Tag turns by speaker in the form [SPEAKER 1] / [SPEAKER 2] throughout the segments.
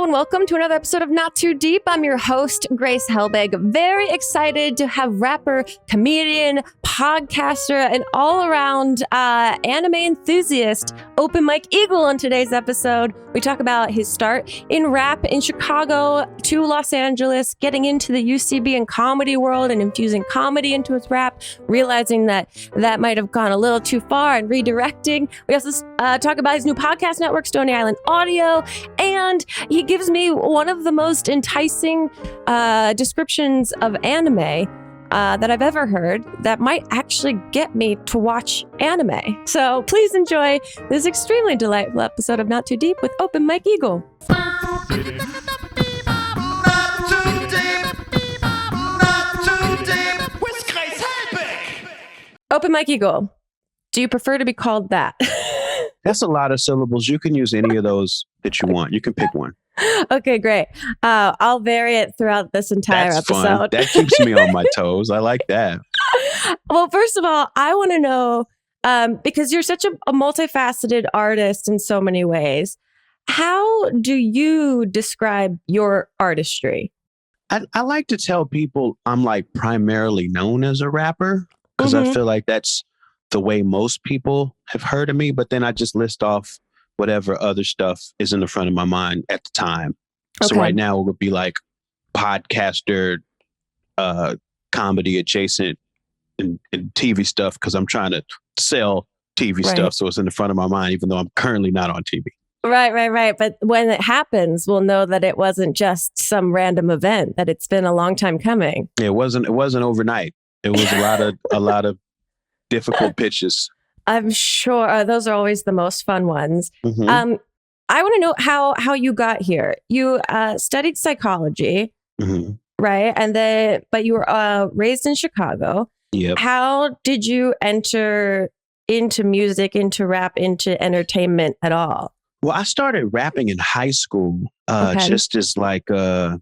[SPEAKER 1] and welcome to another episode of Not Too Deep. I'm your host, Grace Helbig. Very excited to have rapper, comedian, podcaster, and all-around anime enthusiast, Open Mike Eagle on today's episode. We talk about his start in rap in Chicago to Los Angeles, getting into the UCB and comedy world and infusing comedy into his rap, realizing that might have gone a little too far and redirecting. We also talk about his new podcast network, Stony Island Audio, and he gives me one of the most enticing descriptions of anime that I've ever heard that might actually get me to watch anime. So please enjoy this extremely delightful episode of Not Too Deep with Open Mike Eagle.
[SPEAKER 2] Not too deep. Not too deep. With Grace Helbig.
[SPEAKER 1] Open Mike Eagle, do you prefer to be called that?
[SPEAKER 3] That's a lot of syllables. You can use any of those that you want. You can pick one.
[SPEAKER 1] Okay, great. I'll vary it throughout this entire
[SPEAKER 3] That's
[SPEAKER 1] episode.
[SPEAKER 3] fun. That keeps me on my toes. I like that.
[SPEAKER 1] Well, first of all, I want to know, because you're such a multifaceted artist in so many ways, how do you describe your artistry?
[SPEAKER 3] I like to tell people I'm like primarily known as a rapper because I feel like that's the way most people have heard of me. But then I just list off whatever other stuff is in the front of my mind at the time. So right now it would be like podcaster, comedy adjacent and TV stuff because I'm trying to sell TV stuff. So it's in the front of my mind, even though I'm currently not on TV.
[SPEAKER 1] Right. But when it happens, we'll know that it wasn't just some random event, that it's been a long time coming.
[SPEAKER 3] It wasn't overnight. It was a lot of difficult pitches.
[SPEAKER 1] I'm sure those are always the most fun ones. I want to know how you got here. You studied psychology, right? But you were raised in Chicago.
[SPEAKER 3] Yep.
[SPEAKER 1] How did you enter into music, into rap, into entertainment at all?
[SPEAKER 3] Well, I started rapping in high school, just as like, I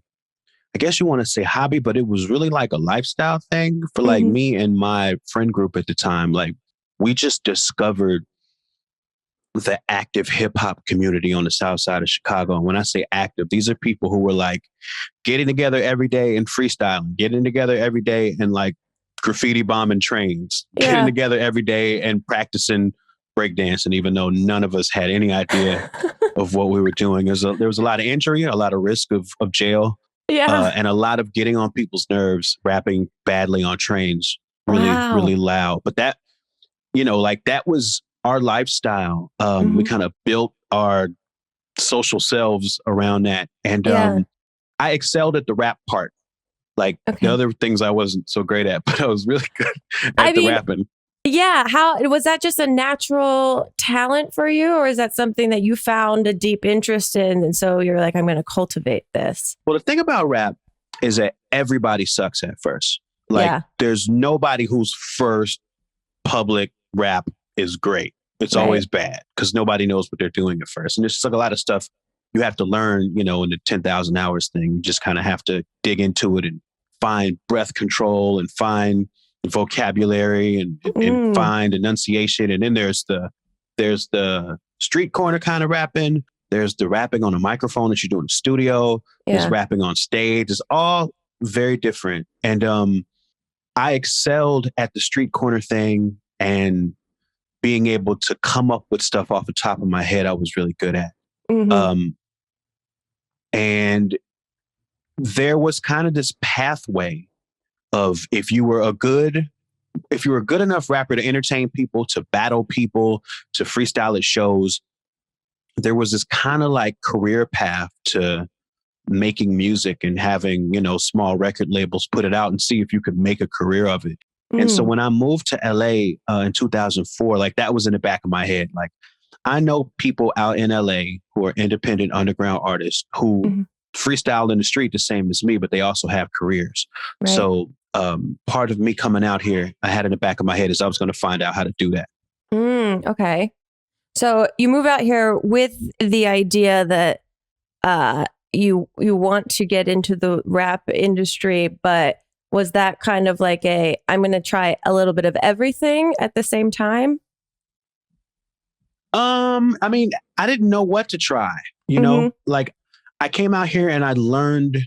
[SPEAKER 3] guess you want to say hobby, but it was really like a lifestyle thing for like me and my friend group at the time. Like we just discovered the active hip hop community on the south side of Chicago. And when I say active, these are people who were like getting together every day and freestyling, getting together every day and like graffiti bombing trains, getting together every day and practicing breakdancing, even though none of us had any idea of what we were doing. There was a lot of injury, a lot of risk of jail, and a lot of getting on people's nerves, rapping badly on trains, really loud. But that, that was our lifestyle. We kind of built our social selves around that. And I excelled at the rap part. Like the other things I wasn't so great at, but I was really good at the rapping.
[SPEAKER 1] Yeah. How was that just a natural talent for you, or is that something that you found a deep interest in? And so you're like, I'm going to cultivate this.
[SPEAKER 3] Well, the thing about rap is that everybody sucks at first. Like there's nobody whose first public rap is great. It's always bad because nobody knows what they're doing at first. And there's just like a lot of stuff you have to learn, in the 10,000 hours thing. You just kind of have to dig into it and find breath control and find vocabulary and find enunciation. And then there's the street corner kind of rapping. There's the rapping on a microphone that you do in the studio. There's rapping on stage. It's all very different. And I excelled at the street corner thing, and being able to come up with stuff off the top of my head, I was really good at. And there was kind of this pathway of if you were a good enough rapper to entertain people, to battle people, to freestyle at shows, there was this kind of like career path to making music and having, small record labels put it out and see if you could make a career of it. And so when I moved to LA in 2004, like that was in the back of my head. Like I know people out in LA who are independent underground artists who freestyle in the street the same as me, but they also have careers. Right. So part of me coming out here, I had in the back of my head is I was going to find out how to do that.
[SPEAKER 1] Okay. So you move out here with the idea that you want to get into the rap industry, but was that kind of like I'm going to try a little bit of everything at the same time?
[SPEAKER 3] I mean, I didn't know what to try, like I came out here and I learned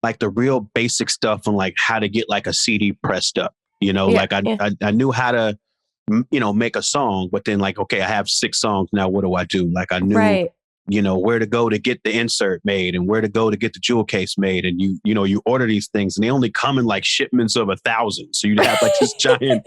[SPEAKER 3] like the real basic stuff on like how to get like a CD pressed up. Like I knew how to, make a song, but then like, okay, I have 6 songs. Now what do I do? Like I knew, where to go to get the insert made and where to go to get the jewel case made. And you order these things and they only come in like shipments of 1,000. So you'd have like this giant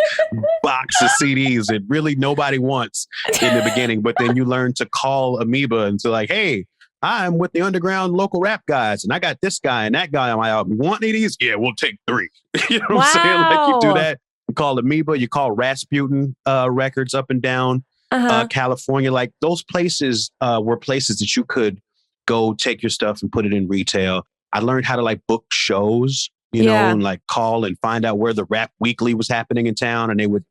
[SPEAKER 3] box of CDs that really nobody wants in the beginning. But then you learn to call Amoeba and to like, hey, I'm with the underground local rap guys and I got this guy and that guy on my album. Want any of these? Yeah, we'll take 3. You know what I'm saying? Like you do that. You call Amoeba, you call Rasputin records up and down California. Like those places were places that you could go take your stuff and put it in retail. I learned how to like book shows, know, and like call and find out where the Rap Weekly was happening in town. And they would,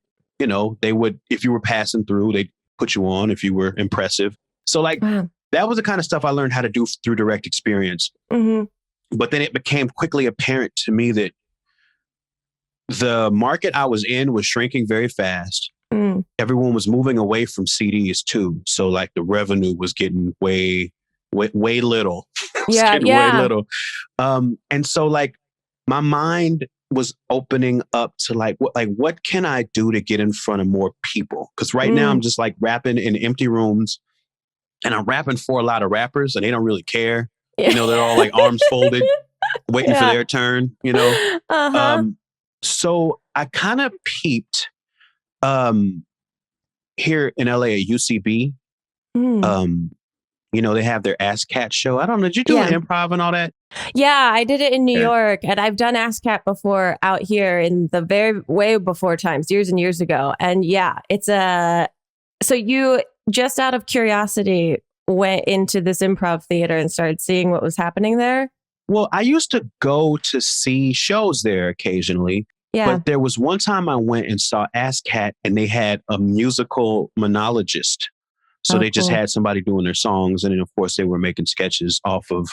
[SPEAKER 3] if you were passing through, they'd put you on if you were impressive. So like that was the kind of stuff I learned how to do through direct experience. But then it became quickly apparent to me that the market I was in was shrinking very fast. Everyone was moving away from CDs too. So like the revenue was getting way little. Way little. And so like my mind was opening up to like what can I do to get in front of more people? Because right now I'm just like rapping in empty rooms and I'm rapping for a lot of rappers and they don't really care. They're all like arms folded, waiting for their turn, So I kind of peeped here in LA at UCB. They have their ASCAT show. I don't know. Did you do an improv and all that?
[SPEAKER 1] Yeah, I did it in New York and I've done ASCAT before out here in the way before times, years and years ago. And yeah, so you just out of curiosity went into this improv theater and started seeing what was happening there?
[SPEAKER 3] Well, I used to go to see shows there occasionally. Yeah. But there was one time I went and saw ASCAT and they had a musical monologist. So they just had somebody doing their songs. And then, of course, they were making sketches off of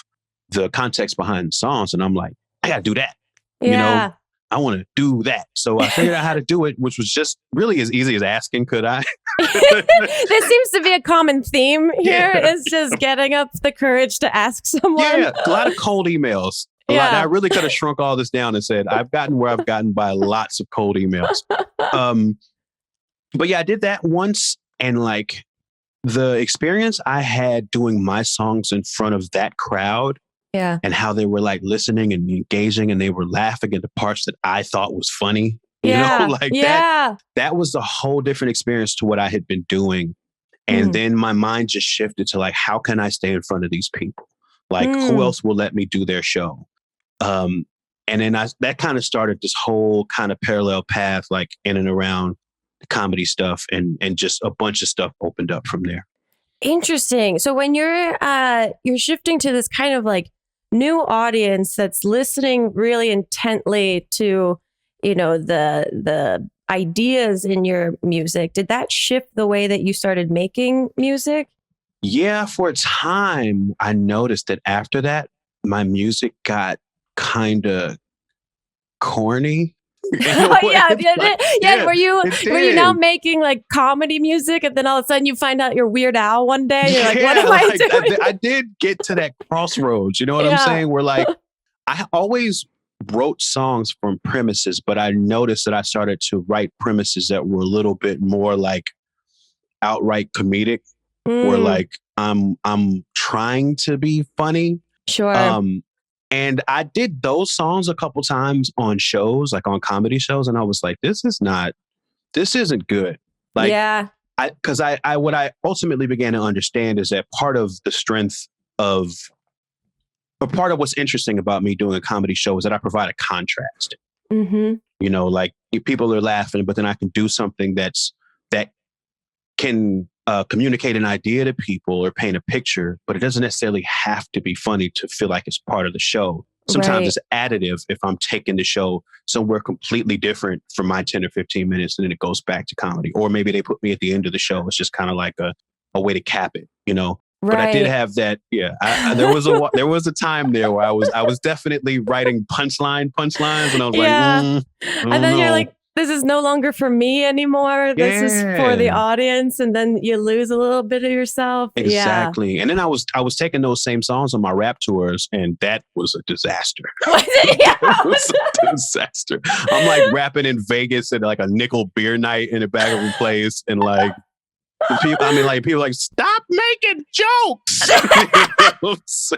[SPEAKER 3] the context behind the songs. And I'm like, I got to do that.
[SPEAKER 1] Yeah.
[SPEAKER 3] I want to do that. So I figured out how to do it, which was just really as easy as asking, could I?
[SPEAKER 1] There seems to be a common theme here. It's just getting up the courage to ask someone.
[SPEAKER 3] Yeah, a lot of cold emails. I really could have shrunk all this down and said, I've gotten where I've gotten by lots of cold emails. But yeah, I did that once. And like the experience I had doing my songs in front of that crowd and how they were like listening and engaging and they were laughing at the parts that I thought was funny. That was a whole different experience to what I had been doing. And then my mind just shifted to like, how can I stay in front of these people? Like who else will let me do their show? And then that kind of started this whole kind of parallel path, like in and around the comedy stuff and just a bunch of stuff opened up from there.
[SPEAKER 1] Interesting. So when you're shifting to this kind of like new audience that's listening really intently to, the ideas in your music, did that shift the way that you started making music?
[SPEAKER 3] Yeah, for a time, I noticed that after that, my music got kind of corny.
[SPEAKER 1] Were you now making like comedy music and then all of a sudden you find out you're Weird Al one day? You're like, what am I doing?
[SPEAKER 3] I did get to that crossroads. You know what I'm saying? Where like, I always wrote songs from premises, but I noticed that I started to write premises that were a little bit more like outright comedic, where like I'm trying to be funny.
[SPEAKER 1] Sure.
[SPEAKER 3] And I did those songs a couple times on shows, like on comedy shows. And I was like, this isn't good. Like, because what I ultimately began to understand is that part of the strength of, or part of what's interesting about me doing a comedy show is that I provide a contrast. Like people are laughing, but then I can do something that can communicate an idea to people or paint a picture, but it doesn't necessarily have to be funny to feel like it's part of the show. Sometimes it's additive if I'm taking the show somewhere completely different from my 10 or 15 minutes and then it goes back to comedy. Or maybe they put me at the end of the show. It's just kind of like a way to cap it, But I did have that. Yeah, there was a time there where I was definitely writing punchlines, and I was like,
[SPEAKER 1] and then you're like, this is no longer for me anymore. This is for the audience. And then you lose a little bit of yourself.
[SPEAKER 3] Exactly.
[SPEAKER 1] Yeah.
[SPEAKER 3] And then I was taking those same songs on my rap tours, and that was a disaster.
[SPEAKER 1] Yeah.
[SPEAKER 3] It was a disaster. I'm like rapping in Vegas at like a nickel beer night in the back of a place, and like people, people like, stop making jokes. It was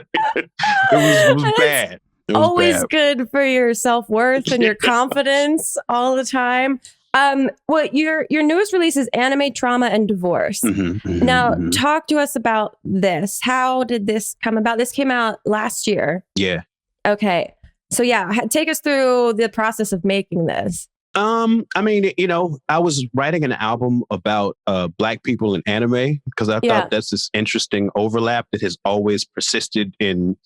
[SPEAKER 3] bad. It was
[SPEAKER 1] always
[SPEAKER 3] bad.
[SPEAKER 1] good for your self-worth and your confidence all the time. Your newest release is Anime, Trauma, and Divorce. Now, talk to us about this. How did this come about? This came out last year.
[SPEAKER 3] Yeah.
[SPEAKER 1] Okay. So take us through the process of making this.
[SPEAKER 3] I was writing an album about Black people in anime because I thought that's this interesting overlap that has always persisted in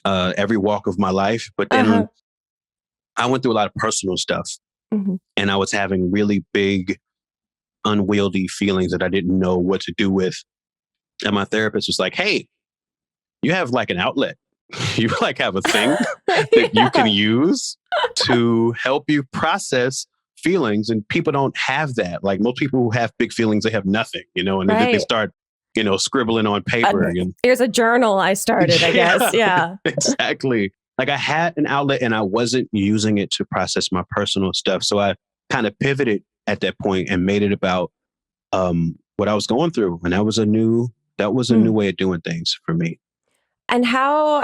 [SPEAKER 3] every walk of my life. But then I went through a lot of personal stuff, and I was having really big, unwieldy feelings that I didn't know what to do with. And my therapist was like, "Hey, you have like an outlet. You like have a thing that you can use to help you process feelings, and people don't have that. Like most people who have big feelings, they have nothing, and then they start, scribbling on paper.
[SPEAKER 1] Here's a journal I started, I guess. Yeah,
[SPEAKER 3] exactly. Like I had an outlet and I wasn't using it to process my personal stuff. So I kind of pivoted at that point and made it about what I was going through. And that was a new way of doing things for me.
[SPEAKER 1] And how,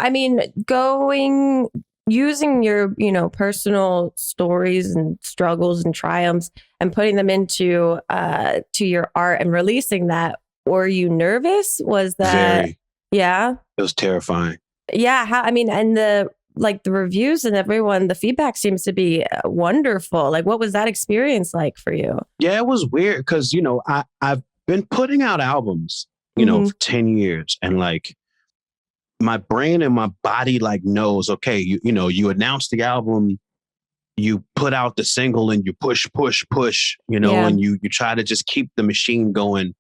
[SPEAKER 1] using your, personal stories and struggles and triumphs and putting them into to your art and releasing that. Were you nervous? Was that?
[SPEAKER 3] Very.
[SPEAKER 1] Yeah.
[SPEAKER 3] It was terrifying.
[SPEAKER 1] Yeah. And the reviews and the feedback seems to be wonderful. Like, what was that experience like for you? Yeah,
[SPEAKER 3] it was weird because, I've been putting out albums, for 10 years, and like, my brain and my body knows, okay, you announce the album, you put out the single and you push, and you try to just keep the machine going.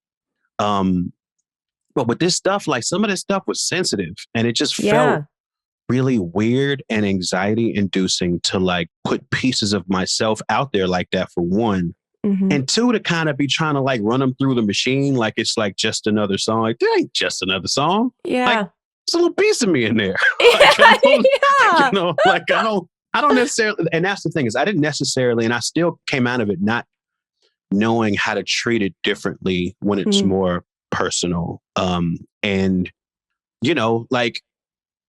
[SPEAKER 3] But with this stuff, some of this stuff was sensitive, and it just felt really weird and anxiety inducing to put pieces of myself out there like that, for one. And two, to kind of be trying to run them through the machine. Like it's just another song. Like, there ain't just another song.
[SPEAKER 1] Yeah.
[SPEAKER 3] It's a little piece of me in there. I don't necessarily, and that's the thing is I didn't necessarily, and I still came out of it not knowing how to treat it differently when it's more personal. And,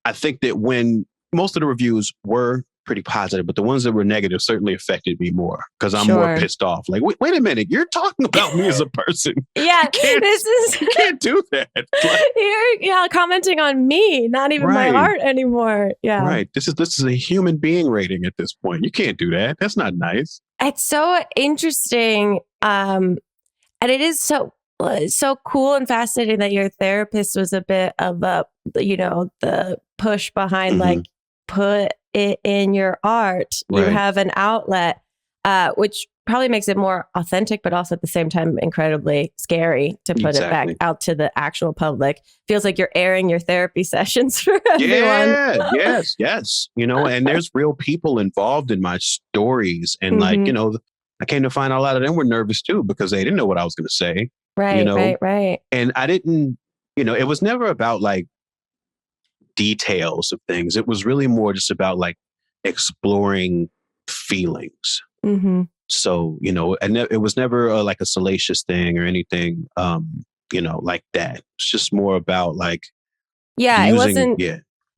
[SPEAKER 3] I think that when most of the reviews were pretty positive, but the ones that were negative certainly affected me more because I'm more pissed off. Like, wait a minute, you're talking about me as a person.
[SPEAKER 1] Yeah,
[SPEAKER 3] you can't do that.
[SPEAKER 1] You're commenting on me, not even my art anymore. Yeah,
[SPEAKER 3] right. This is a human being rating at this point. You can't do that. That's not nice.
[SPEAKER 1] It's so interesting, and it is so cool and fascinating that your therapist was a bit of the push behind put it in your art. You have an outlet, which probably makes it more authentic, but also at the same time incredibly scary to put it back out to the actual public. Feels like you're airing your therapy sessions for everyone.
[SPEAKER 3] Yes. And there's real people involved in my stories, and I came to find out a lot of them were nervous too because they didn't know what I was going to say.
[SPEAKER 1] Right.
[SPEAKER 3] And I didn't, it was never about details of things. It was really more just about exploring feelings. So, and it was never a salacious thing or anything, like that. It's just more about
[SPEAKER 1] it wasn't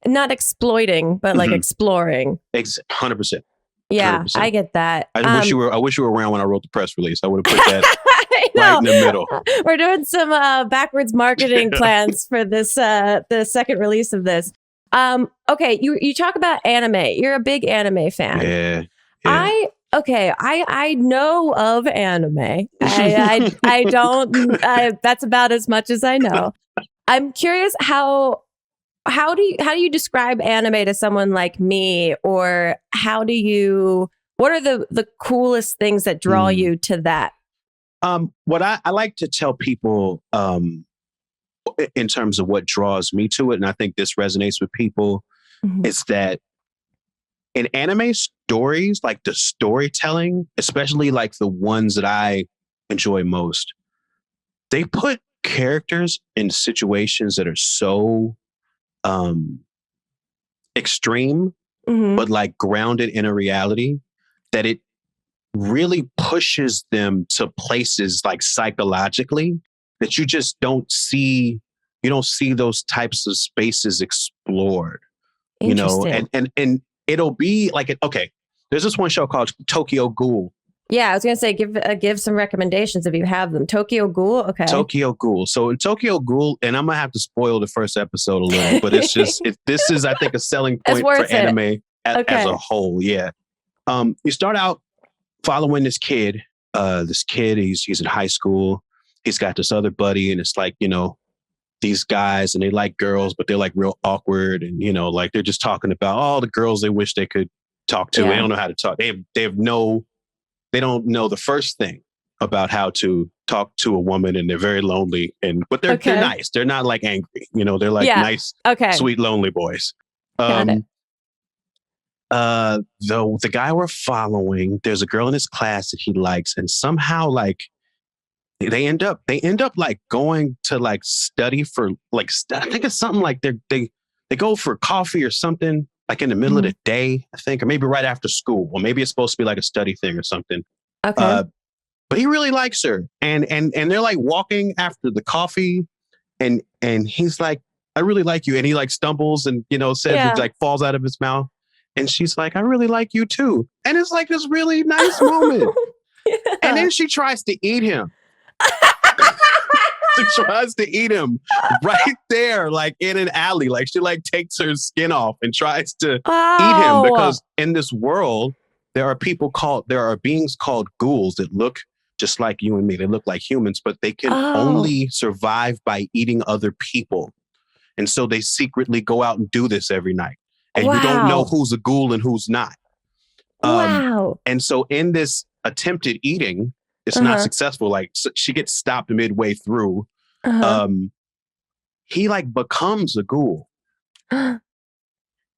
[SPEAKER 1] not exploiting, but exploring.
[SPEAKER 3] 100%.
[SPEAKER 1] Yeah,
[SPEAKER 3] 100%.
[SPEAKER 1] I get that.
[SPEAKER 3] I wish you were around when I wrote the press release. I would have put that right in the middle.
[SPEAKER 1] We're doing some backwards marketing plans for this the second release of this. Okay, you talk about anime. You're a big anime fan.
[SPEAKER 3] Yeah.
[SPEAKER 1] I know of anime. I don't. That's about as much as I know. I'm curious how do you describe anime to someone like me, or what are the coolest things that draw you to that?
[SPEAKER 3] What I like to tell people in terms of what draws me to it, and I think this resonates with people, is that in anime stories, like the storytelling, especially like the ones that I enjoy most, they put characters in situations that are so extreme, but like grounded in a reality that it really pushes them to places like psychologically that you just don't see. You don't see those types of spaces explored, you know, and it'll be like, okay, there's this one show called Tokyo Ghoul.
[SPEAKER 1] Yeah, I was gonna say give some recommendations if you have them. Tokyo Ghoul, okay.
[SPEAKER 3] Tokyo Ghoul. So in Tokyo Ghoul, and I'm gonna have to spoil the first episode a little, but it's just this is, I think, a selling point for anime as a whole. Yeah. You start out following this kid. He's in high school. He's got this other buddy, and it's like, you know, these guys, and they like girls, but they're like real awkward, and you know, like they're just talking about all the girls they wish they could talk to. They don't know how to talk. They don't know the first thing about how to talk to a woman, and they're very lonely. But they're nice. They're not like angry. You know, they're like nice, sweet, lonely boys. The guy we're following, there's a girl in his class that he likes, and somehow like they end up like going to like study for like I think it's something like they go for coffee or something like in the middle of the day, I think, or maybe right after school, or maybe it's supposed to be like a study thing or something. Okay. But he really likes her, and they're like walking after the coffee, and he's like, I really like you, and he like stumbles and, you know, says it like falls out of his mouth, and she's like, I really like you too, and it's like this really nice moment, and then she tries to eat him. She tries to eat him right there, like in an alley. Like she like takes her skin off and tries to eat him, because in this world there are beings called ghouls that look just like you and me. They look like humans, but they can only survive by eating other people. And so they secretly go out and do this every night. And you don't know who's a ghoul and who's not. And so in this attempted eating, it's not successful. Like she gets stopped midway through. He like becomes a ghoul. I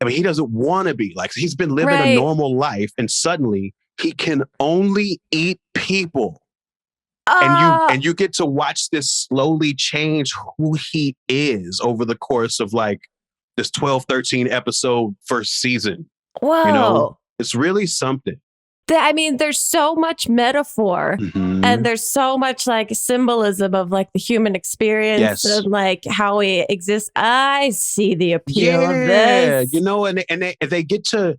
[SPEAKER 3] mean, he doesn't want to be. Like, he's been living a normal life, and suddenly he can only eat people. And you get to watch this slowly change who he is over the course of like this 12, 13 episode first season. Whoa. You know, it's really something.
[SPEAKER 1] I mean, there's so much metaphor and there's so much like symbolism of like the human experience and like how we exist. I see the appeal of this.
[SPEAKER 3] You know, and they get to,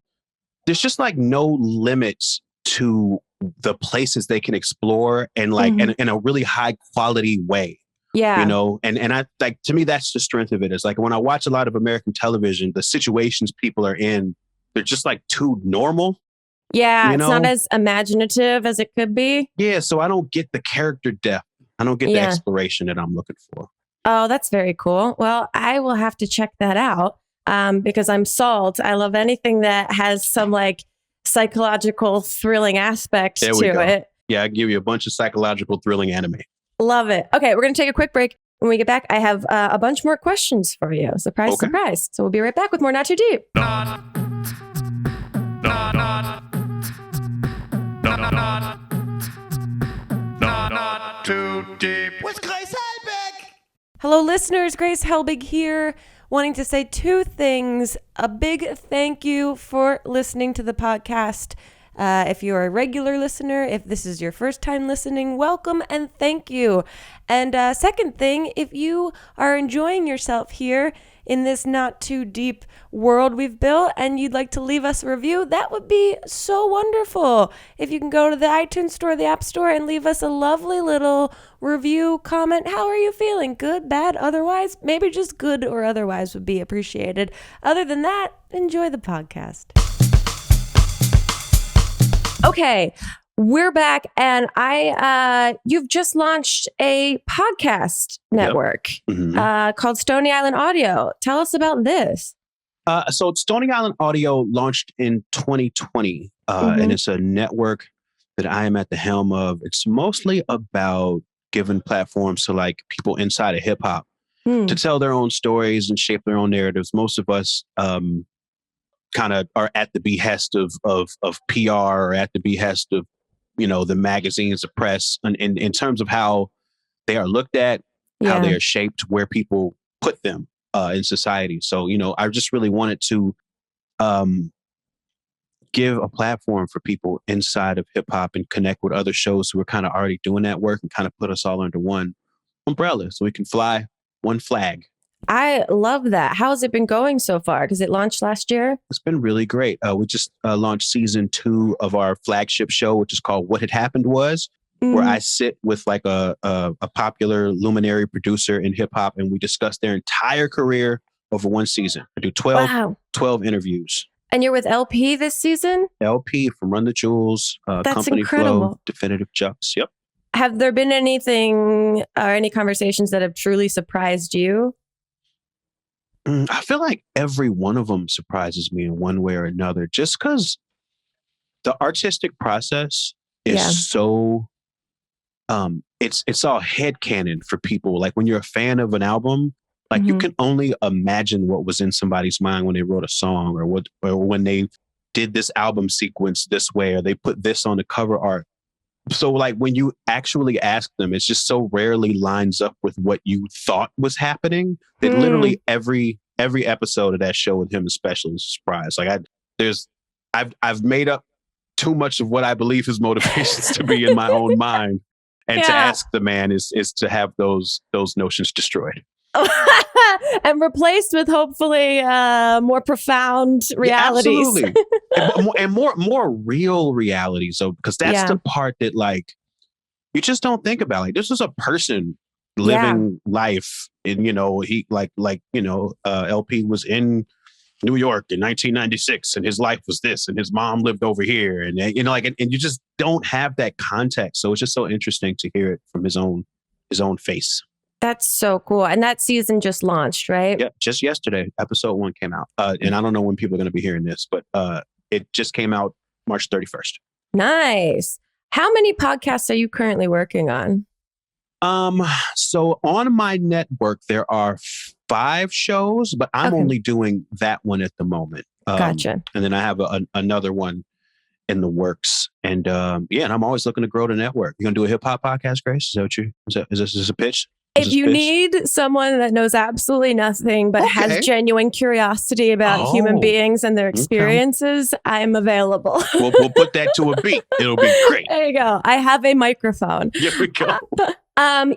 [SPEAKER 3] there's just like no limits to the places they can explore, and like in a really high quality way. Yeah. You know, and I like, to me, that's the strength of it. It's like when I watch a lot of American television, the situations people are in, they're just like too normal.
[SPEAKER 1] Yeah, it's not as imaginative as it could be.
[SPEAKER 3] Yeah, so I don't get the character depth. I don't get the exploration that I'm looking for.
[SPEAKER 1] Oh, that's very cool. Well, I will have to check that out because I'm sold. I love anything that has some like psychological thrilling aspects to it.
[SPEAKER 3] Yeah, I give you a bunch of psychological thrilling anime.
[SPEAKER 1] Love it. Okay, we're going to take a quick break. When we get back, I have a bunch more questions for you. Surprise, surprise. So we'll be right back with more Not Too Deep.
[SPEAKER 2] Not too deep with Grace Helbig.
[SPEAKER 1] Hello, listeners. Grace Helbig here, wanting to say two things. A big thank you for listening to the podcast. If you're a regular listener, if this is your first time listening, welcome and thank you. And second thing, if you are enjoying yourself here in this not too deep world we've built and you'd like to leave us a review, that would be so wonderful. If you can go to the iTunes store, the App Store, and leave us a lovely little review, comment. How are you feeling? Good, bad, otherwise? Maybe just good or otherwise would be appreciated. Other than that, enjoy the podcast. Okay, we're back, and you've just launched a podcast network called Stony Island Audio. Tell us about this.
[SPEAKER 3] So Stony Island Audio launched in 2020, and it's a network that I am at the helm of. It's mostly about giving platforms to like people inside of hip hop to tell their own stories and shape their own narratives. Most of us kind of are at the behest of PR or at the behest of, the magazines, the press, and in terms of how they are looked at, how they are shaped, where people put them in society. So, I just really wanted to give a platform for people inside of hip hop and connect with other shows who are kind of already doing that work and kind of put us all under one umbrella so we can fly one flag.
[SPEAKER 1] I love that. How's it been going so far? Because it launched last year. It's
[SPEAKER 3] been really great. We just launched season 2 of our flagship show, which is called What Had Happened Was, where I sit with like a popular luminary producer in hip hop, and we discuss their entire career over one season. I do 12 interviews.
[SPEAKER 1] And you're with LP this season?
[SPEAKER 3] LP from Run the Jewels,
[SPEAKER 1] That's
[SPEAKER 3] Company
[SPEAKER 1] incredible.
[SPEAKER 3] Flow, Definitive Jux. Yep.
[SPEAKER 1] Have there been anything or any conversations that have truly surprised you?
[SPEAKER 3] I feel like every one of them surprises me in one way or another, just because the artistic process is so, it's all headcanon for people. Like when you're a fan of an album, like you can only imagine what was in somebody's mind when they wrote a song or when they did this album sequence this way, or they put this on the cover art. So like when you actually ask them, it's just so rarely lines up with what you thought was happening that literally every episode of that show with him especially is a surprise. Like I've made up too much of what I believe his motivations to be in my own mind. And to ask the man is to have those notions destroyed.
[SPEAKER 1] And replaced with hopefully more profound realities.
[SPEAKER 3] Yeah, absolutely. and more real realities, though, because that's the part that like you just don't think about. Like this is a person living life, and he LP was in New York in 1996, and his life was this, and his mom lived over here, and and you just don't have that context. So it's just so interesting to hear it from his own face.
[SPEAKER 1] That's so cool. And that season just launched, right?
[SPEAKER 3] Yeah, just yesterday, episode 1 came out. And I don't know when people are going to be hearing this, but it just came out March 31st.
[SPEAKER 1] Nice. How many podcasts are you currently working on?
[SPEAKER 3] So on my network, there are 5 shows, but I'm only doing that one at the moment.
[SPEAKER 1] Gotcha.
[SPEAKER 3] And then I have another one in the works. And and I'm always looking to grow the network. You going to do a hip hop podcast, Grace? Is this a pitch?
[SPEAKER 1] If you need someone that knows absolutely nothing but has genuine curiosity about human beings and their experiences, I'm available.
[SPEAKER 3] We'll put that to a beat. It'll be great.
[SPEAKER 1] There you go. I have a microphone.
[SPEAKER 3] Here we go.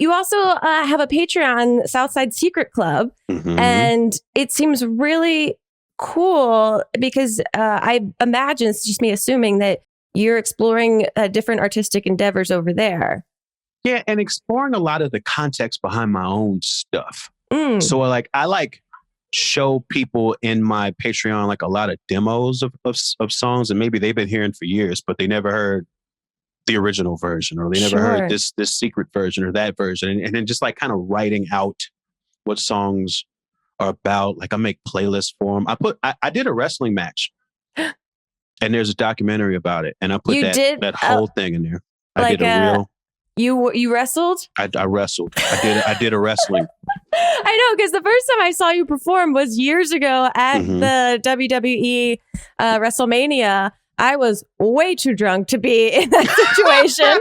[SPEAKER 1] You also have a Patreon, Southside Secret Club, and it seems really cool because I imagine, it's just me assuming, that you're exploring different artistic endeavors over there.
[SPEAKER 3] Yeah, and exploring a lot of the context behind my own stuff. So like I show people in my Patreon like a lot of demos of songs, and maybe they've been hearing for years, but they never heard the original version, or they never heard this secret version or that version. And then just like kind of writing out what songs are about. Like I make playlists for them. I did a wrestling match, and there's a documentary about it, and I put that whole thing in there. I did a real.
[SPEAKER 1] You wrestled?
[SPEAKER 3] I wrestled. I did a wrestling.
[SPEAKER 1] I know, because the first time I saw you perform was years ago at the WWE WrestleMania. I was way too drunk to be in that situation.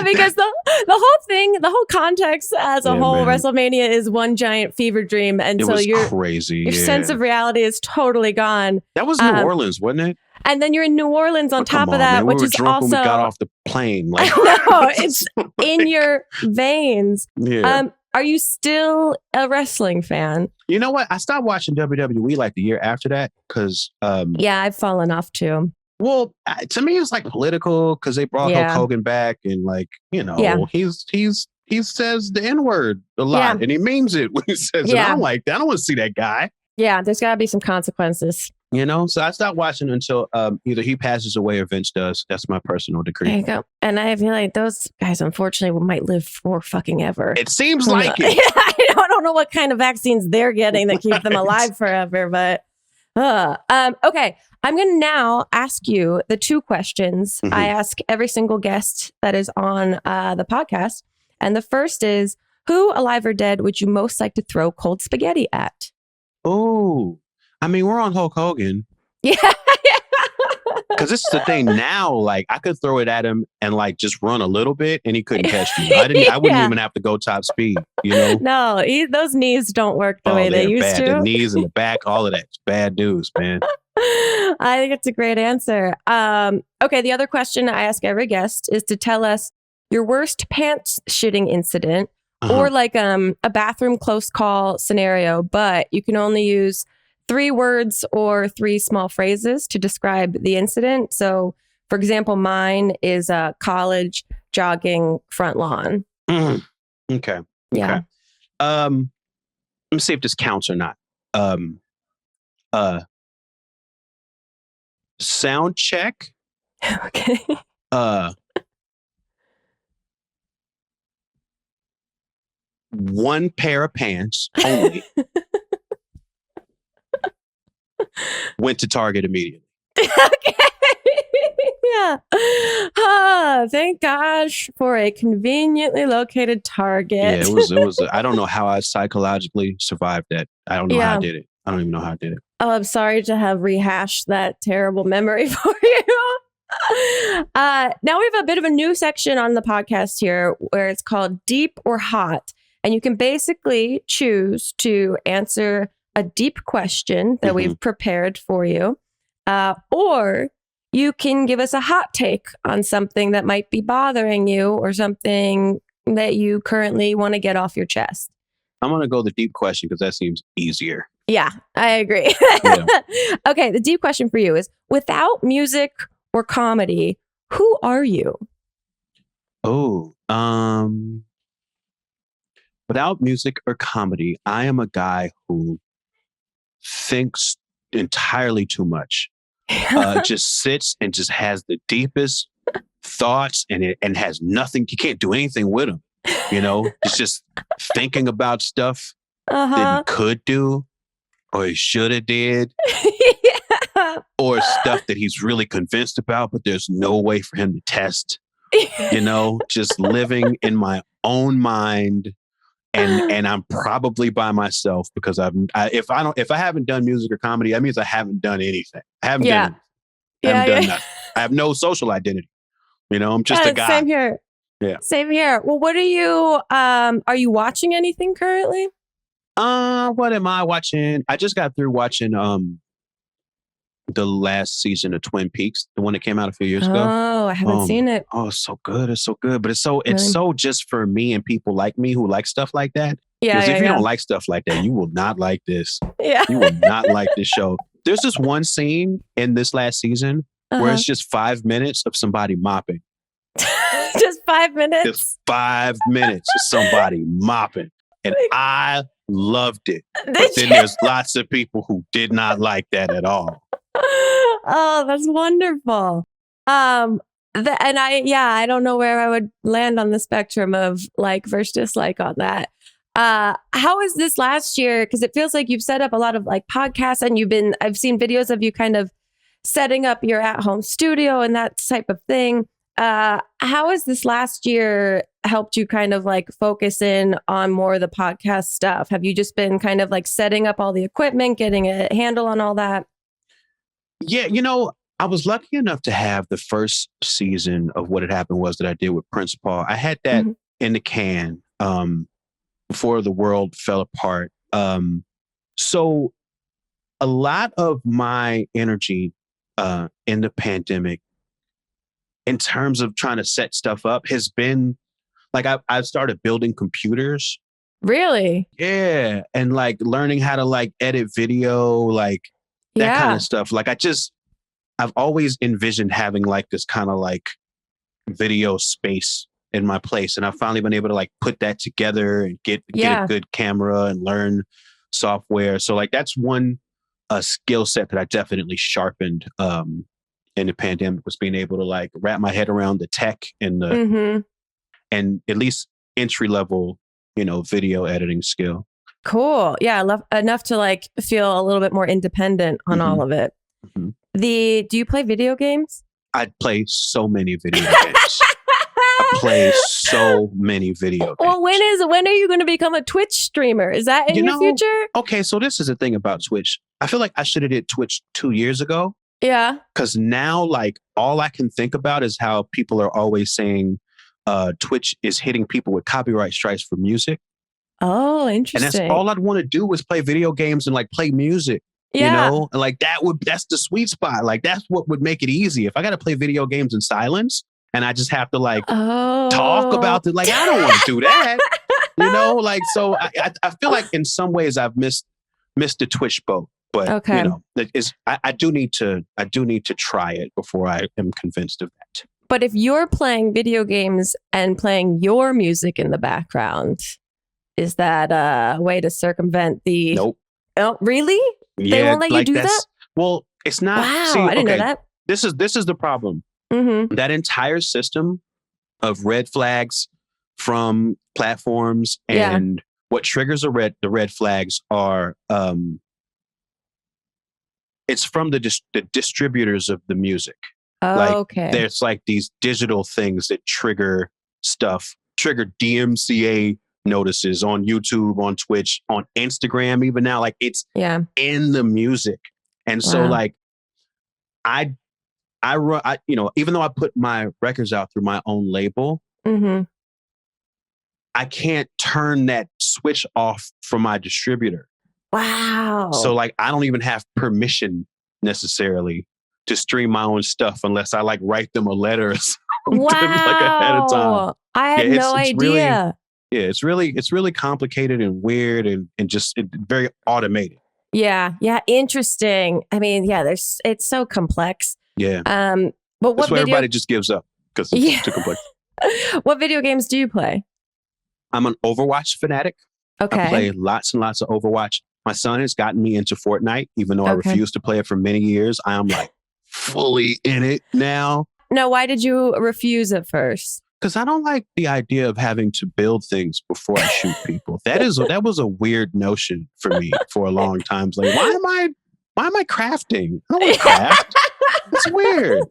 [SPEAKER 1] Because the whole thing, the whole context as a whole, man. WrestleMania is one giant fever dream. And so your sense of reality is totally gone.
[SPEAKER 3] That was New Orleans, wasn't it?
[SPEAKER 1] And then you're in New Orleans on top of that,
[SPEAKER 3] man.
[SPEAKER 1] which is
[SPEAKER 3] drunk
[SPEAKER 1] also...
[SPEAKER 3] when we got off the plane.
[SPEAKER 1] Like... I know, it's in your veins.
[SPEAKER 3] Yeah.
[SPEAKER 1] Are you still a wrestling fan?
[SPEAKER 3] You know what? I stopped watching WWE like the year after that because...
[SPEAKER 1] I've fallen off too.
[SPEAKER 3] Well, to me, it's like political because they brought Hulk Hogan back, and like, he says the N-word a lot, and he means it when he says it. I'm like, I don't want to see that guy. Yeah,
[SPEAKER 1] there's got to be some consequences.
[SPEAKER 3] So I stopped watching until either he passes away or Vince does. That's my personal decree.
[SPEAKER 1] There you go. And I feel like those guys, unfortunately, might live for fucking ever.
[SPEAKER 3] It seems like it.
[SPEAKER 1] I don't know what kind of vaccines they're getting that keep them alive forever, but okay. I'm going to now ask you the 2 questions I ask every single guest that is on the podcast. And the first is, who, alive or dead, would you most like to throw cold spaghetti at?
[SPEAKER 3] Oh, I mean, we're on Hulk Hogan.
[SPEAKER 1] Yeah.
[SPEAKER 3] Because this is the thing now, like I could throw it at him and like just run a little bit and he couldn't catch me. I wouldn't even have to go top speed,
[SPEAKER 1] No, those knees don't work the way they used
[SPEAKER 3] bad.
[SPEAKER 1] to.
[SPEAKER 3] The knees and the back, all of that's bad news, man.
[SPEAKER 1] I think it's a great answer. Okay, the other question I ask every guest is to tell us your worst pants shitting incident or like a bathroom close call scenario, but you can only use 3 words or 3 small phrases to describe the incident. So, for example, mine is college jogging front lawn.
[SPEAKER 3] Okay.
[SPEAKER 1] Yeah.
[SPEAKER 3] Okay. Let me see if this counts or not. Sound check.
[SPEAKER 1] Okay.
[SPEAKER 3] One pair of pants only. Went to Target immediately.
[SPEAKER 1] Okay. Yeah. Thank gosh for a conveniently located Target.
[SPEAKER 3] Yeah, it was. I don't know how I psychologically survived that. I don't know how I did it. I don't even know how I did it.
[SPEAKER 1] Oh, I'm sorry to have rehashed that terrible memory for you. Now we have a bit of a new section on the podcast here where it's called Deep or Hot. And you can basically choose to answer a deep question that we've prepared for you. Or you can give us a hot take on something that might be bothering you or something that you currently want to get off your chest.
[SPEAKER 3] I'm going to go the deep question because that seems easier.
[SPEAKER 1] Yeah, I agree.
[SPEAKER 3] Yeah.
[SPEAKER 1] Okay, the deep question for you is, without music or comedy, who are you?
[SPEAKER 3] Oh, without music or comedy, I am a guy who thinks entirely too much. Just sits and just has the deepest thoughts and has nothing. You can't do anything with them. It's just thinking about stuff that he could do or he should have did.
[SPEAKER 1] Yeah.
[SPEAKER 3] Or stuff that he's really convinced about, but there's no way for him to test. Just living in my own mind. And I'm probably by myself because if I haven't done music or comedy, that means I haven't done anything. I haven't done nothing. I have no social identity. I'm just a guy.
[SPEAKER 1] Same here.
[SPEAKER 3] Yeah.
[SPEAKER 1] Same here. Well, what are you watching anything currently?
[SPEAKER 3] What am I watching? I just got through watching the last season of Twin Peaks, the one that came out a few years ago.
[SPEAKER 1] Oh, I haven't seen it.
[SPEAKER 3] Oh, it's so good. It's so good. But it's so just for me and people like me who like stuff like that.
[SPEAKER 1] Yeah.
[SPEAKER 3] Because if you don't like stuff like that, you will not like this.
[SPEAKER 1] Yeah.
[SPEAKER 3] You will not like this show. There's this one scene in this last season where it's just 5 minutes of somebody mopping.
[SPEAKER 1] Just 5 minutes?
[SPEAKER 3] Just 5 minutes of somebody mopping. And I loved it. But then there's lots of people who did not like that at all.
[SPEAKER 1] Oh, that's wonderful. I don't know where I would land on the spectrum of like versus dislike on that. How is this last year? Because it feels like you've set up a lot of like podcasts and I've seen videos of you kind of setting up your at-home studio and that type of thing. How has this last year helped you kind of like focus in on more of the podcast stuff? Have you just been kind of like setting up all the equipment, getting a handle on all that?
[SPEAKER 3] Yeah, I was lucky enough to have the first season of What Had Happened Was that I did with Prince Paul. I had that in the can before the world fell apart. So a lot of my energy in the pandemic in terms of trying to set stuff up has been like I've started building computers.
[SPEAKER 1] Really?
[SPEAKER 3] Yeah. And like learning how to like edit video, like that kind of stuff. Like I've always envisioned having like this kind of like video space in my place. And I've finally been able to like put that together and get a good camera and learn software. So like that's one skill set that I definitely sharpened in the pandemic, was being able to like wrap my head around the tech and the and at least entry level, video editing skill.
[SPEAKER 1] Cool. Yeah, enough to like feel a little bit more independent on all of it. Do you play video games?
[SPEAKER 3] I play so many video games. I play so many video games.
[SPEAKER 1] Well, when are you going to become a Twitch streamer? Is that in your future?
[SPEAKER 3] Okay, so this is the thing about Twitch. I feel like I should have did Twitch 2 years ago.
[SPEAKER 1] Yeah.
[SPEAKER 3] Because now, like, all I can think about is how people are always saying Twitch is hitting people with copyright strikes for music.
[SPEAKER 1] Oh, interesting.
[SPEAKER 3] And that's all I'd want to do is play video games and like play music.
[SPEAKER 1] Yeah.
[SPEAKER 3] You know, and like that's the sweet spot. Like that's what would make it easy. If I got to play video games in silence and I just have to like talk about it, like I don't want to do that. You know, like so I feel like in some ways I've missed the Twitch boat. But you know, I do need to try it before I am convinced of that.
[SPEAKER 1] But if you're playing video games and playing your music in the background, is that a way to circumvent the?
[SPEAKER 3] Nope.
[SPEAKER 1] Oh, really?
[SPEAKER 3] Yeah,
[SPEAKER 1] they won't let you do that?
[SPEAKER 3] Well, it's not.
[SPEAKER 1] Wow,
[SPEAKER 3] see,
[SPEAKER 1] I didn't know that.
[SPEAKER 3] This is the problem.
[SPEAKER 1] Mm-hmm.
[SPEAKER 3] That entire system of red flags from platforms and what triggers the red flags are it's from the distributors of the music.
[SPEAKER 1] Oh,
[SPEAKER 3] like,
[SPEAKER 1] okay.
[SPEAKER 3] There's like these digital things that trigger DMCA notices on YouTube, on Twitch, on Instagram, even now. Like it's in the music. And so like I you know, even though I put my records out through my own label, I can't turn that switch off from my distributor.
[SPEAKER 1] Wow.
[SPEAKER 3] So like I don't even have permission necessarily to stream my own stuff unless I like write them a letter or something like ahead of time.
[SPEAKER 1] I had no idea.
[SPEAKER 3] It's really complicated and weird and just very automated.
[SPEAKER 1] Yeah. Interesting. I mean, it's so complex.
[SPEAKER 3] Yeah.
[SPEAKER 1] But
[SPEAKER 3] that's why everybody just gives up because it's too complex.
[SPEAKER 1] What video games do you play?
[SPEAKER 3] I'm an Overwatch fanatic.
[SPEAKER 1] Okay.
[SPEAKER 3] I play lots and lots of Overwatch. My son has gotten me into Fortnite, even though I refused to play it for many years. I am like fully in it now.
[SPEAKER 1] No, why did you refuse at first?
[SPEAKER 3] Because I don't like the idea of having to build things before I shoot people. That was a weird notion for me for a long time. It's like, why am I crafting? I don't want to craft. It's weird.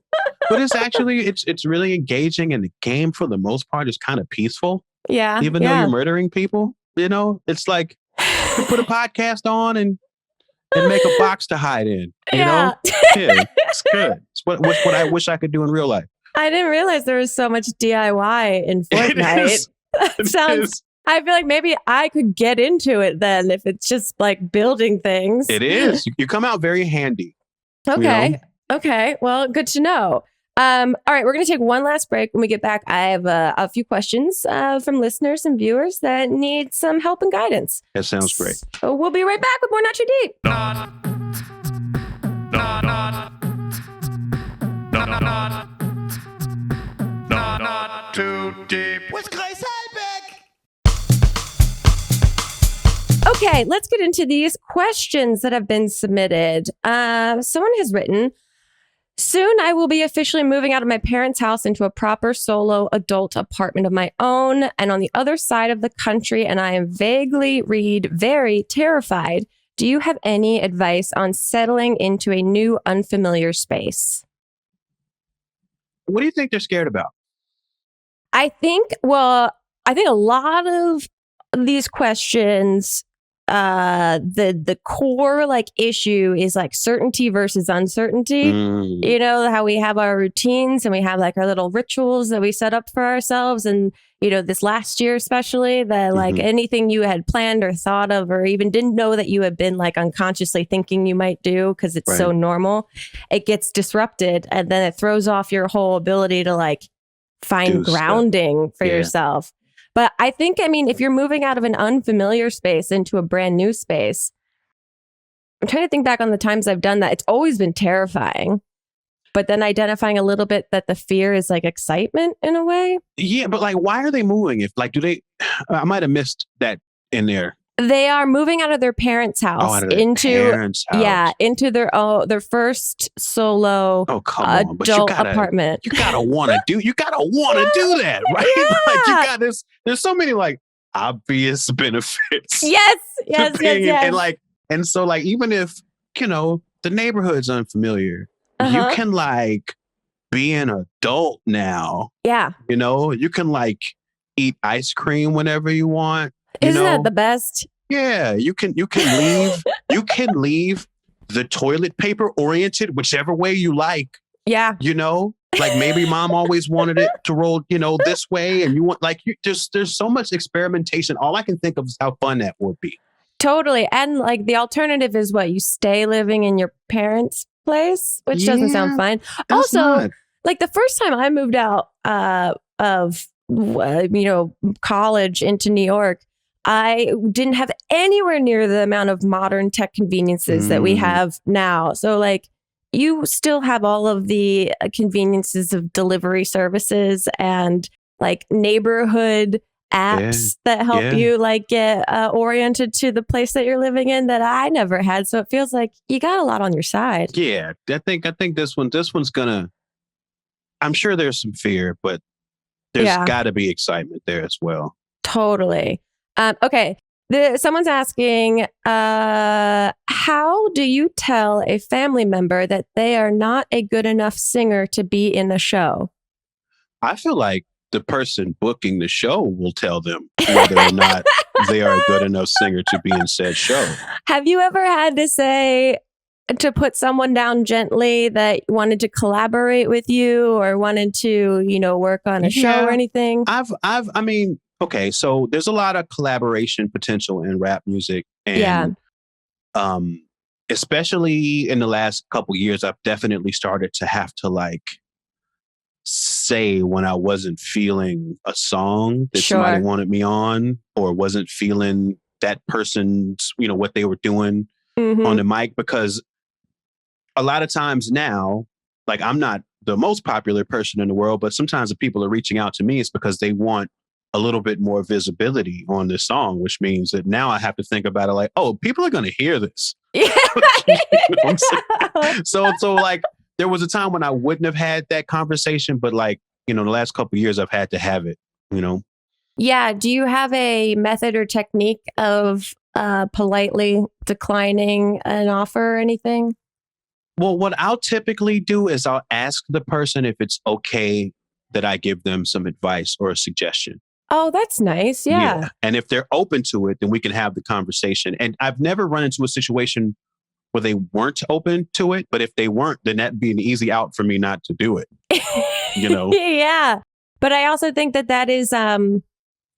[SPEAKER 3] But it's actually it's really engaging, and the game for the most part is kind of peaceful.
[SPEAKER 1] Yeah.
[SPEAKER 3] Even though you're murdering people, you know, it's like you put a podcast on and make a box to hide in. You know? Yeah, it's good. It's what I wish I could do in real life.
[SPEAKER 1] I didn't realize there was so much DIY in Fortnite. I feel like maybe I could get into it then if it's just like building things.
[SPEAKER 3] It is. You come out very handy.
[SPEAKER 1] Okay.
[SPEAKER 3] You know?
[SPEAKER 1] Okay. Well, good to know. All right. We're going to take one last break. When we get back, I have a few questions from listeners and viewers that need some help and guidance.
[SPEAKER 3] That sounds great.
[SPEAKER 1] So we'll be right back with more Not Too Deep.
[SPEAKER 2] Not too deep with Grace Helbig.
[SPEAKER 1] Okay, let's get into these questions that have been submitted. Someone has written, soon I will be officially moving out of my parents' house into a proper solo adult apartment of my own and on the other side of the country, and I am very terrified. Do you have any advice on settling into a new unfamiliar space?
[SPEAKER 3] What do you think they're scared about?
[SPEAKER 1] I think a lot of these questions, the core like issue is like certainty versus uncertainty. You know, how we have our routines and we have like our little rituals that we set up for ourselves. And, you know, this last year, especially that like anything you had planned or thought of, or even didn't know that you had been like unconsciously thinking you might do because it's so normal, it gets disrupted. And then it throws off your whole ability to like find grounding for yourself. But I think, I mean, if you're moving out of an unfamiliar space into a brand new space, I'm trying to think back on the times I've done that. It's always been terrifying, but then identifying a little bit that the fear is like excitement in a way. Yeah,
[SPEAKER 3] but like, why are they moving? If like, I might have missed that in there.
[SPEAKER 1] They are moving out of their parents' house into their first solo adult apartment.
[SPEAKER 3] You gotta want to do that, right?
[SPEAKER 1] Yeah.
[SPEAKER 3] Like you got this. There's so many like obvious benefits.
[SPEAKER 1] Yes.
[SPEAKER 3] And so like even if you know the neighborhood's unfamiliar, you can like be an adult now.
[SPEAKER 1] Yeah.
[SPEAKER 3] You know, you can like eat ice cream whenever you want.
[SPEAKER 1] Isn't that the best?
[SPEAKER 3] Yeah, you can leave the toilet paper oriented whichever way you like.
[SPEAKER 1] Yeah.
[SPEAKER 3] You know, like maybe mom always wanted it to roll, this way, and you want there's so much experimentation. All I can think of is how fun that would be.
[SPEAKER 1] Totally. And like the alternative is what, you stay living in your parents' place, which doesn't sound fine. Also, not. Like the first time I moved out of college into New York, I didn't have anywhere near the amount of modern tech conveniences that we have now. So like you still have all of the conveniences of delivery services and like neighborhood apps that help you like get oriented to the place that you're living in that I never had. So it feels like you got a lot on your side. Yeah,
[SPEAKER 3] I think this one's gonna. I'm sure there's some fear, but there's got to be excitement there as well.
[SPEAKER 1] Totally. Okay. Someone's asking, how do you tell a family member that they are not a good enough singer to be in a show?
[SPEAKER 3] I feel like the person booking the show will tell them whether or not they are a good enough singer to be in said show.
[SPEAKER 1] Have you ever had to put someone down gently that wanted to collaborate with you or wanted to, work on a show or anything?
[SPEAKER 3] Okay, so there's a lot of collaboration potential in rap music. And especially in the last couple years, I've definitely started to have to like say when I wasn't feeling a song that somebody wanted me on, or wasn't feeling that person's, what they were doing on the mic, because a lot of times now, like I'm not the most popular person in the world, but sometimes the people are reaching out to me, it's because they want a little bit more visibility on this song, which means that now I have to think about it like, oh, people are going to hear this. So like there was a time when I wouldn't have had that conversation, but like, the last couple of years I've had to have it,
[SPEAKER 1] Yeah. Do you have a method or technique of politely declining an offer or anything?
[SPEAKER 3] Well, what I'll typically do is I'll ask the person if it's okay that I give them some advice or a suggestion.
[SPEAKER 1] Oh, that's nice. Yeah.
[SPEAKER 3] And if they're open to it, then we can have the conversation. And I've never run into a situation where they weren't open to it. But if they weren't, then that'd be an easy out for me not to do it.
[SPEAKER 1] Yeah. But I also think that is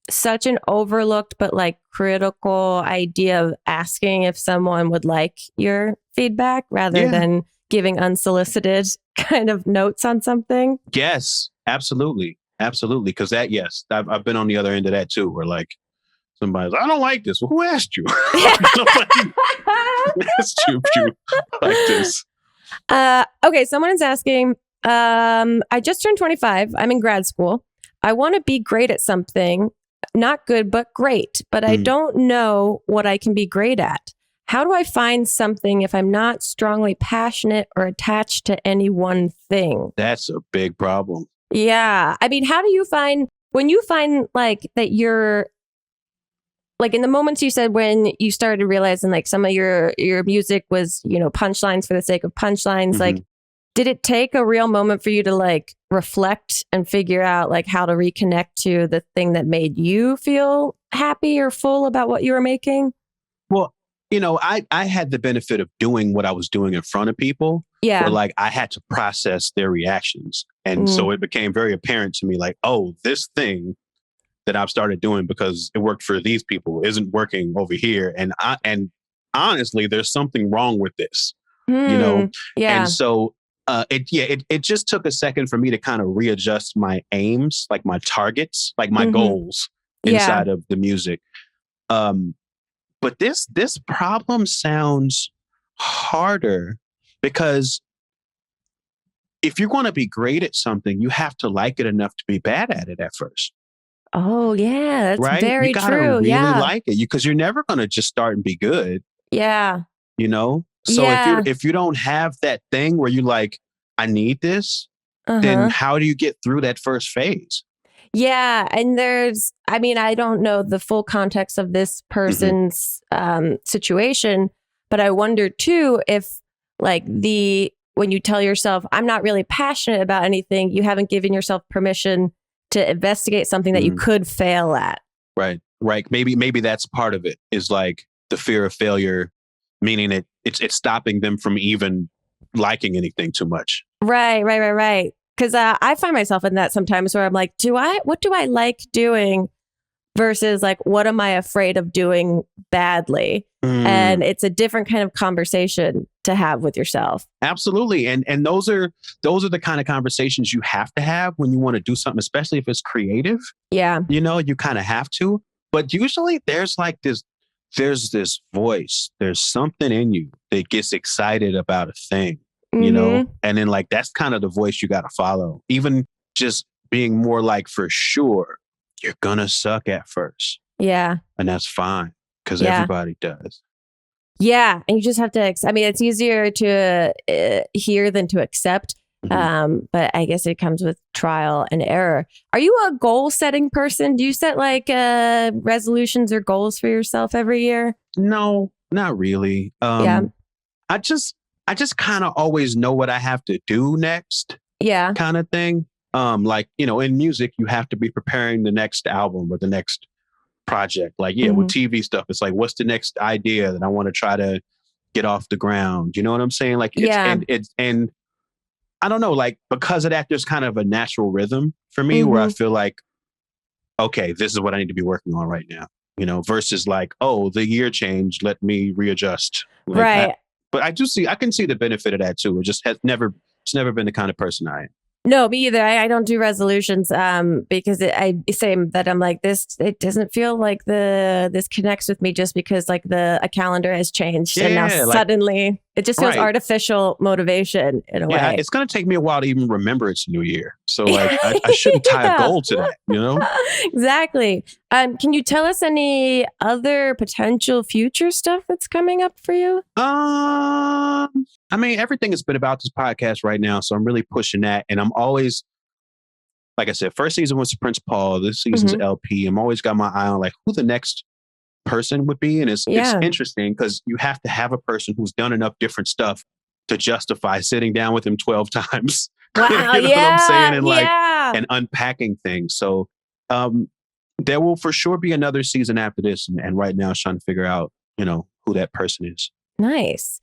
[SPEAKER 1] such an overlooked but like critical idea of asking if someone would like your feedback rather than giving unsolicited kind of notes on something.
[SPEAKER 3] Yes, absolutely. Absolutely. Because I've been on the other end of that too, where like somebody's, I don't like this. Well, who asked you? Nobody asked you if you like this.
[SPEAKER 1] Okay, someone is asking, I just turned 25. I'm in grad school. I want to be great at something. Not good, but great. But I don't know what I can be great at. How do I find something if I'm not strongly passionate or attached to any one thing?
[SPEAKER 3] That's a big problem.
[SPEAKER 1] Yeah. I mean, how do you find, when you find like that you're, like in the moments you said when you started realizing like some of your music was, punchlines for the sake of punchlines, like, did it take a real moment for you to like reflect and figure out like how to reconnect to the thing that made you feel happy or full about what you were making?
[SPEAKER 3] Well, I had the benefit of doing what I was doing in front of people.
[SPEAKER 1] Yeah.
[SPEAKER 3] Where like I had to process their reactions. And so it became very apparent to me like, oh, this thing that I've started doing because it worked for these people isn't working over here. And honestly, there's something wrong with this, Yeah. And so it just took a second for me to kind of readjust my aims, like my targets, like my goals inside of the music. But this problem sounds harder because if you're going to be great at something, you have to like it enough to be bad at it at first.
[SPEAKER 1] Oh, yeah. That's very true. You gotta
[SPEAKER 3] really like it because you're never going to just start and be good.
[SPEAKER 1] Yeah.
[SPEAKER 3] So if you don't have that thing where you like, I need this, then how do you get through that first phase?
[SPEAKER 1] Yeah. And I don't know the full context of this person's situation, but I wonder too if like the when you tell yourself, I'm not really passionate about anything, you haven't given yourself permission to investigate something that you could fail at.
[SPEAKER 3] Right. Maybe that's part of it, is like the fear of failure, meaning it's stopping them from even liking anything too much. Right.
[SPEAKER 1] Because I find myself in that sometimes where I'm like, what do I like doing versus like, what am I afraid of doing badly? And it's a different kind of conversation to have with yourself.
[SPEAKER 3] Absolutely. And those are the kind of conversations you have to have when you want to do something, especially if it's creative.
[SPEAKER 1] Yeah.
[SPEAKER 3] You know, you kind of have to. But usually there's this voice, there's something in you that gets excited about a thing, you know, and then like that's kind of the voice you got to follow. Even just being more like, for sure, you're going to suck at first.
[SPEAKER 1] Yeah.
[SPEAKER 3] And that's fine. Because everybody does.
[SPEAKER 1] Yeah. And you just have to, it's easier to hear than to accept. But I guess it comes with trial and error. Are you a goal setting person? Do you set like resolutions or goals for yourself every year?
[SPEAKER 3] No, not really. I just kind of always know what I have to do next. Yeah. Kind of thing. Like, you know, in music, you have to be preparing the next album or the next project. Like, with TV stuff, it's like, what's the next idea that I want to try to get off the ground? You know what I'm saying? Like, and I don't know, like, because of that, there's kind of a natural rhythm for me where I feel like, okay, this is what I need to be working on right now, you know, versus like, oh, the year changed, let me readjust. Like that. But I can see the benefit of that too. It's never been the kind of person I am.
[SPEAKER 1] No, me either. I don't do resolutions because I say that I'm like this. It doesn't feel like this connects with me just because like a calendar has changed and now suddenly it just feels artificial motivation in a way.
[SPEAKER 3] Yeah, it's going to take me a while to even remember it's a new year. So like I shouldn't tie a goal to that, you know?
[SPEAKER 1] Exactly. Can you tell us any other potential future stuff that's coming up for you?
[SPEAKER 3] Everything has been about this podcast right now, so I'm really pushing that. And I'm always, like I said, first season was Prince Paul. This season's LP. I'm always got my eye on like who the next person would be. And it's interesting because you have to have a person who's done enough different stuff to justify sitting down with him 12 times.
[SPEAKER 1] Wow,
[SPEAKER 3] you know what I'm saying? And unpacking things. So there will for sure be another season after this. And right now, I'm trying to figure out, you know, who that person is.
[SPEAKER 1] Nice.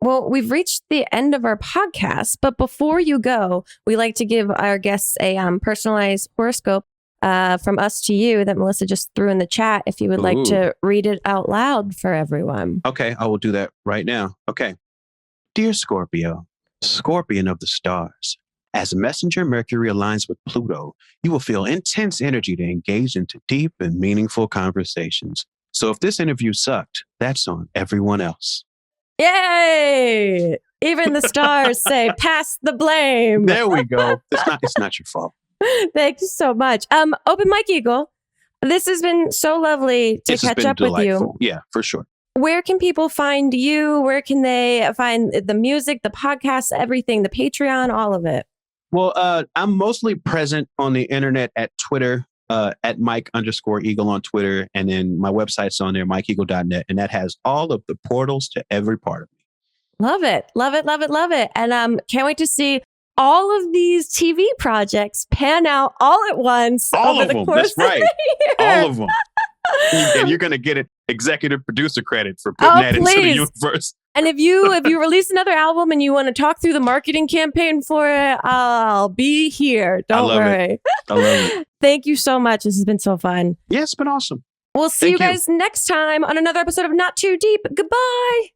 [SPEAKER 1] Well, we've reached the end of our podcast, but before you go, we like to give our guests a personalized horoscope from us to you that Melissa just threw in the chat. If you would like to read it out loud for everyone.
[SPEAKER 3] Okay, I will do that right now. Okay. Dear Scorpio, Scorpion of the stars, as Messenger Mercury aligns with Pluto, you will feel intense energy to engage into deep and meaningful conversations. So if this interview sucked, that's on everyone else.
[SPEAKER 1] Yay! Even the stars say, pass the blame.
[SPEAKER 3] There we go. It's not your fault.
[SPEAKER 1] Thank you so much. Open Mic Eagle, this has been so lovely to catch up with you.
[SPEAKER 3] Yeah, for sure.
[SPEAKER 1] Where can people find you? Where can they find the music, the podcast, everything, the Patreon, all of it?
[SPEAKER 3] Well, I'm mostly present on the internet at Twitter, at Mike_Eagle on Twitter. And then my website's on there, MikeEagle.net. And that has all of the portals to every part of me.
[SPEAKER 1] Love it. Love it. Love it. Love it. And can't wait to see all of these TV projects pan out all at once.
[SPEAKER 3] All of them. That's right. All of them. And you're going to get an executive producer credit for putting that into the universe.
[SPEAKER 1] And if you release another album and you want to talk through the marketing campaign for it, I'll be here. Don't worry.
[SPEAKER 3] I love it.
[SPEAKER 1] Thank you so much. This has been so fun.
[SPEAKER 3] Yeah, it's been awesome.
[SPEAKER 1] We'll see you guys next time on another episode of Not Too Deep. Goodbye.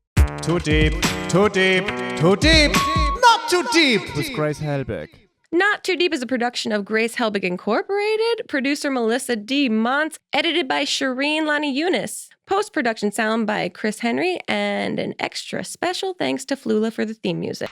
[SPEAKER 2] Too deep, too deep, too deep. Not Too Deep with Grace Helbig.
[SPEAKER 1] Not Too Deep is a production of Grace Helbig Incorporated, producer Melissa D. Montz, edited by Shireen Lani Yunus, post-production sound by Chris Henry, and an extra special thanks to Flula for the theme music.